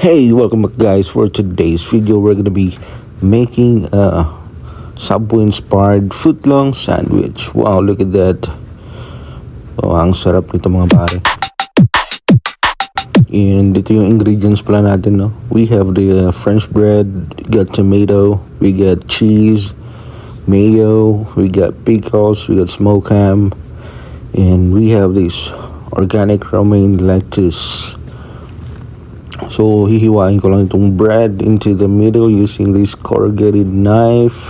Hey, welcome back guys. For today's video, we're gonna be making a Subway inspired footlong sandwich. Wow, look at that. Oh, ang sarap nito mga pare. And ito yung ingredients pala natin, no? We have the French bread, we got tomato, we got cheese, mayo, we got pickles, we got smoked ham, and we have this organic romaine lettuce. So, hihiwain ko lang itong bread into the middle using this corrugated knife.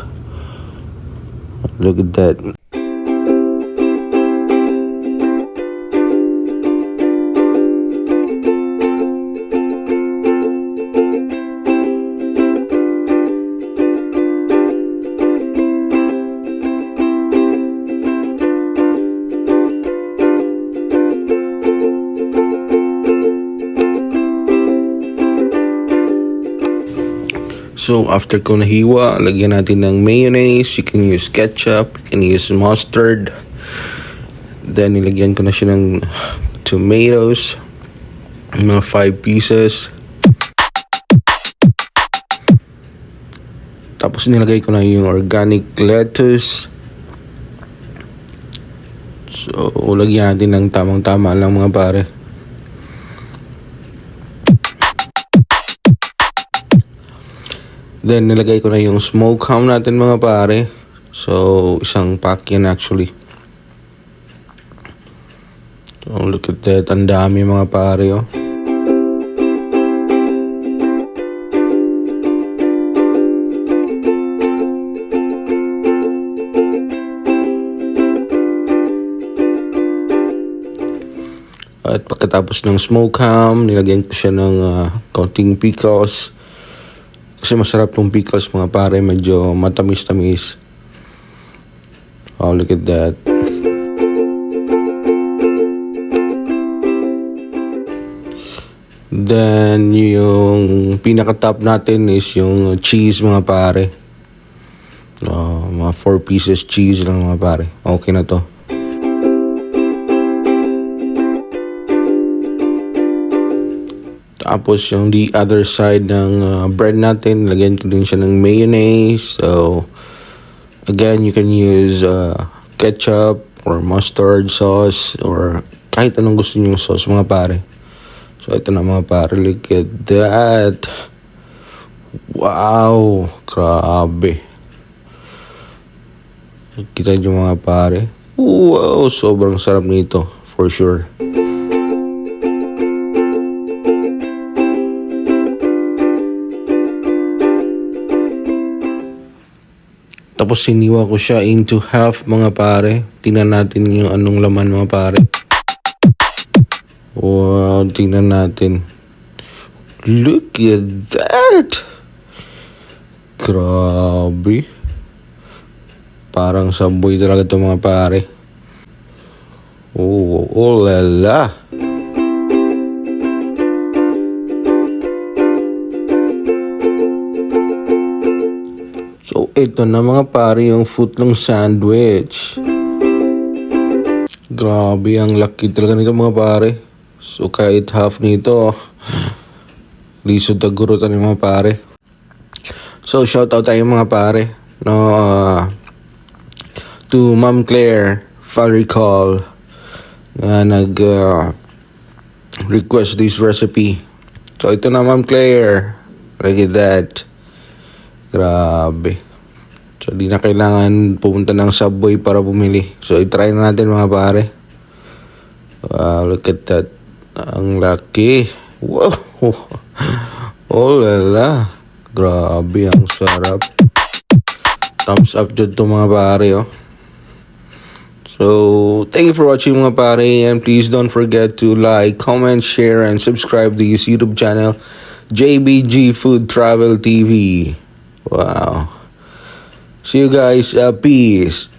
Look at that. So, after ko nahiwa, lagyan natin ng mayonnaise. You can use ketchup, you can use mustard. Then, nilagyan ko na siya ng tomatoes. Mga 5 pieces. Tapos, nilagay ko na yung organic lettuce. So, lagyan natin ng tamang-tama lang mga pare. Then, nilagay ko na yung smoked ham natin mga pare. So, isang pack yan actually. So, look at that. Ang dami mga pare, oh. At pagkatapos ng smoked ham, nilagyan ko siya ng konting pickles. Kasi masarap tong pickles mga pare, medyo matamis-tamis. Oh, look at that. Then, yung pinaka-top natin is yung cheese mga pare. Mga 4 pieces cheese lang mga pare. Okay na to. Tapos yung the other side ng bread natin, lagyan ko din siya ng mayonnaise. So, again, you can use ketchup or mustard sauce or kahit anong gusto niyo sauce mga pare. So, ito na mga pare. Look at that. Wow! Grabe. Kita niyo mga pare. Wow! Sobrang sarap nito. For sure. Tapos siniwa ko siya into half mga pare. Tingnan natin yung anong laman mga pare. Wow, tingnan natin. Look at that! Grabe. Parang Subway talaga ito mga pare. Oh lala. So, ito na mga pare yung footlong sandwich. Grabe, ang laki talaga nito mga pare. So, kahit half nito, lisod na gurutan yung mga pare. So, shoutout tayo mga pare. To Ma'am Claire, Falricall, na request this recipe. So, ito na Ma'am Claire. Look at that. Grabe. So, di na kailangan pumunta ng Subway para bumili. So, i-try na natin mga pare. Wow, look at that. Ang laki. Wow. Oh lala. Grabe, ang sarap. Thumbs up dyan to mga pare, oh. So, thank you for watching mga pare. And please don't forget to like, comment, share, and subscribe to this YouTube channel, JBG FoodTravel TV. Wow. See you guys. Peace.